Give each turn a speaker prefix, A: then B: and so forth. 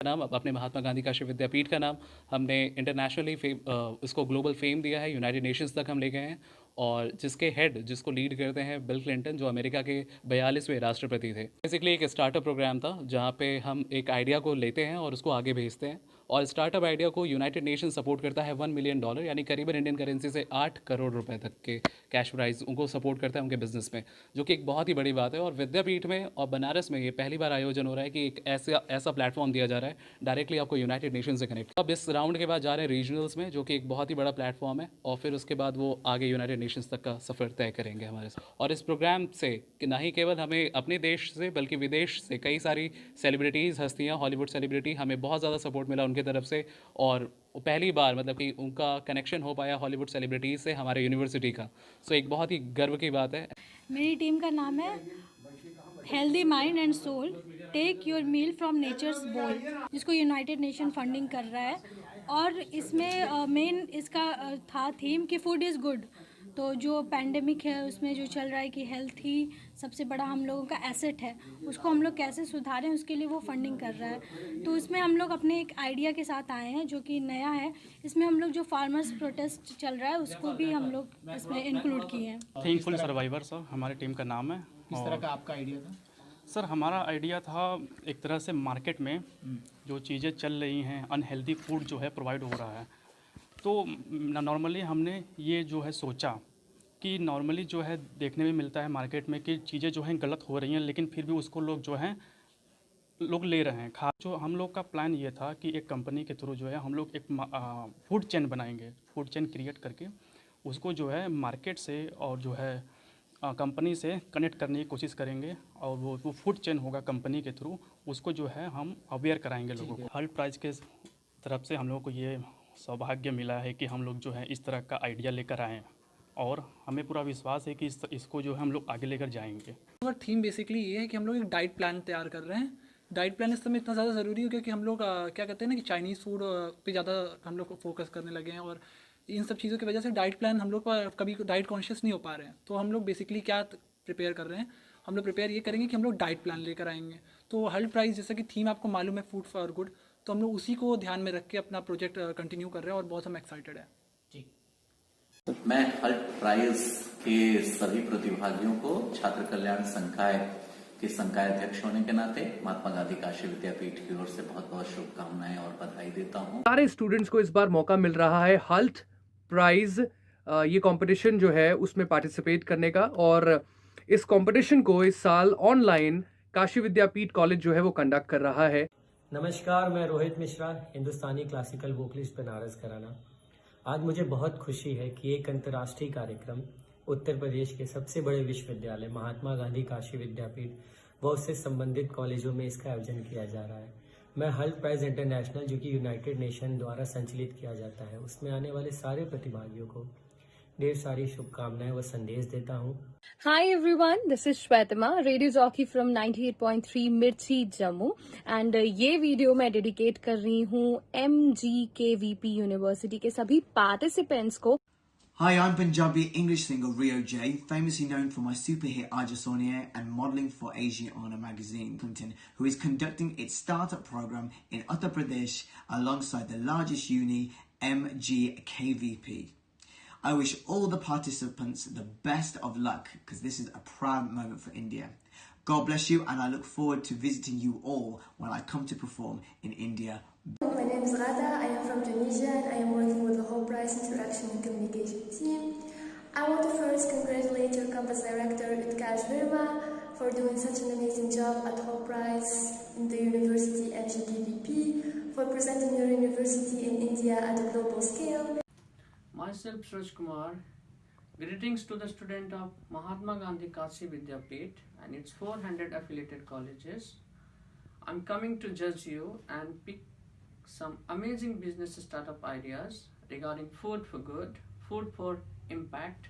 A: नाम अपने महात्मा गांधी काशी विद्यापीठ का नाम हमने इंटरनेशनली इसको ग्लोबल फेम दिया है, यूनाइटेड नेशंस तक हम ले गए हैं। और जिसके हेड जिसको लीड करते हैं बिल क्लिंटन, जो अमेरिका के 42वें राष्ट्रपति थे। बेसिकली एक स्टार्टअप प्रोग्राम था जहाँ पे हम एक आइडिया को लेते हैं और उसको आगे भेजते हैं, और स्टार्टअप आइडिया को यूनाइटेड नेशन सपोर्ट करता है $1 मिलियन, यानी करीबन इंडियन करेंसी से 8 करोड़ रुपए तक के कैश प्राइज उनको सपोर्ट करता है उनके बिजनेस में, जो कि एक बहुत ही बड़ी बात है। और विद्यापीठ में और बनारस में ये पहली बार आयोजन हो रहा है कि एक ऐसा ऐसा प्लेटफॉर्म दिया जा रहा है डायरेक्टली आपको यूनाइटेड नेशन से कनेक्ट। अब इस राउंड के बाद जा रहे हैं रीजनल्स में, जो कि एक बहुत ही बड़ा प्लेटफॉर्म है, और फिर उसके बाद वो आगे यूनाइटेड नेशंस तक का सफ़र तय करेंगे हमारे साथ। और इस प्रोग्राम से कि ना ही केवल हमें अपने देश से बल्कि विदेश से कई सारी सेलिब्रिटीज़, हस्तियाँ, हॉलीवुड सेलिब्रिटी, हमें बहुत ज़्यादा सपोर्ट मिला उनकी तरफ से। और पहली बार मतलब कि उनका कनेक्शन हो पाया हॉलीवुड सेलिब्रिटीज़ से हमारे यूनिवर्सिटी का। सो एक बहुत ही गर्व की बात है।
B: मेरी टीम का नाम है healthy mind and soul, take your meal from nature's bowl, जिसको यूनाइटेड नेशन फंडिंग कर रहा है। और इसमें मेन इसका था थीम कि फूड इज़ गुड। तो जो पैंडेमिक है उसमें जो चल रहा है कि हेल्थ ही सबसे बड़ा हम लोगों का एसेट है, उसको हम लोग कैसे सुधारें, उसके लिए वो फंडिंग कर रहा है। तो इसमें हम लोग अपने एक आइडिया के साथ आए हैं जो कि नया है। इसमें हम लोग जो फार्मर्स प्रोटेस्ट चल रहा है उसको भी हम लोग इसमें इंक्लूड किए हैं।
C: थिंकफुल सर्वाइवर सर हमारी टीम का नाम है।
D: किस तरह का आपका आइडिया था?
C: सर हमारा आइडिया था एक तरह से मार्केट में जो चीज़ें चल रही हैं, अनहेल्दी फूड जो है प्रोवाइड हो रहा है, तो नॉर्मली हमने ये जो है सोचा कि नॉर्मली जो है देखने में मिलता है मार्केट में कि चीज़ें जो हैं गलत हो रही हैं, लेकिन फिर भी उसको लोग जो हैं लोग ले रहे हैं खा। जो हम लोग का प्लान ये था कि एक कंपनी के थ्रू जो है हम लोग एक फूड चेन बनाएंगे, फूड चेन क्रिएट करके उसको जो है मार्केट से और जो है कंपनी से कनेक्ट करने की कोशिश करेंगे, और वो फूड चेन होगा कंपनी के थ्रू, उसको जो है हम अवेयर कराएंगे लोगों को। हल्ट प्राइज के तरफ से हम लोगों को ये सौभाग्य मिला है कि हम लोग जो है इस तरह का आइडिया लेकर आए हैं, और हमें पूरा विश्वास है कि इसको जो है हम लोग आगे लेकर जाएंगे।
D: और थीम बेसिकली ये है कि हम लोग एक डाइट प्लान तैयार कर रहे हैं। डाइट प्लान इस समय इतना ज़्यादा ज़रूरी है क्योंकि हम लोग क्या कहते हैं ना कि चाइनीज़ फूड पे ज़्यादा हम लोग फोकस करने लगे हैं, और इन सब चीज़ों की वजह से डाइट प्लान हम लोग कभी डाइट कॉन्शियस नहीं हो पा रहे हैं। तो हम लोग बेसिकली क्या प्रिपेयर कर रहे हैं, हम लोग प्रिपेयर ये करेंगे कि हम लोग डाइट प्लान लेकर आएंगे। तो हल्ट प्राइस जैसा कि थीम आपको मालूम है, फूड फॉर गुड, तो हम लोग उसी को ध्यान में रख के अपना प्रोजेक्ट कंटिन्यू कर रहे हैं और बहुत हम एक्साइटेड है।
E: मैं हल्ट प्राइज के सभी प्रतिभागियों को छात्र कल्याण संकाय के संकाय अध्यक्ष होने के नाते महात्मा गांधी काशी विद्यापीठ की ओर से बहुत बहुत शुभकामनाएं और बधाई देता हूं।
F: सारे स्टूडेंट्स को इस बार मौका मिल रहा है हल्ट प्राइज ये कंपटीशन जो है उसमें पार्टिसिपेट करने का, और इस कंपटीशन को इस साल ऑनलाइन काशी विद्यापीठ कॉलेज जो है वो कंडक्ट कर रहा है।
G: नमस्कार, मैं रोहित मिश्रा, हिंदुस्तानी क्लासिकल वोकलिस्ट बनारस घराना। आज मुझे बहुत खुशी है कि एक अंतर्राष्ट्रीय कार्यक्रम उत्तर प्रदेश के सबसे बड़े विश्वविद्यालय महात्मा गांधी काशी विद्यापीठ व उससे संबंधित कॉलेजों में इसका आयोजन किया जा रहा है। मैं हल्ट प्राइज इंटरनेशनल, जो कि यूनाइटेड नेशन द्वारा संचालित किया जाता है, उसमें आने वाले सारे प्रतिभागियों को ढेर सारी शुभकामनाएं व संदेश देता हूँ।
H: Hi everyone, this is Shwetama, radio jockey from 98.3 मिर्ची जम्मू, एंड ये वीडियो मैं डेडिकेट कर रही हूँ MGKVP यूनिवर्सिटी के सभी पार्टिसिपेंट्स को।
I: Hi, I'm Punjabi English singer Rio J, famously known for my super hit Aja Sonia and modelling for Asiana magazine, Clinton, who is conducting its startup program in Uttar Pradesh alongside the largest uni, MGKVP. I wish all the participants the best of luck because this is a proud moment for India. God bless you, and I look forward to visiting you all when I come to perform in India.
J: My name is Rada, I am from Tunisia and I am working with the Whole Price Interaction and Communication team. I want to first congratulate your campus director Utkarsh Verma for doing such an amazing job at Whole Price in the university MGKVP, for presenting your university in India at a global scale.
K: Myself Suraj Kumar, greetings to the student of Mahatma Gandhi Kashi Vidyapit and its 400 affiliated colleges. I'm coming to judge you and pick some amazing business startup ideas regarding food for good, food for impact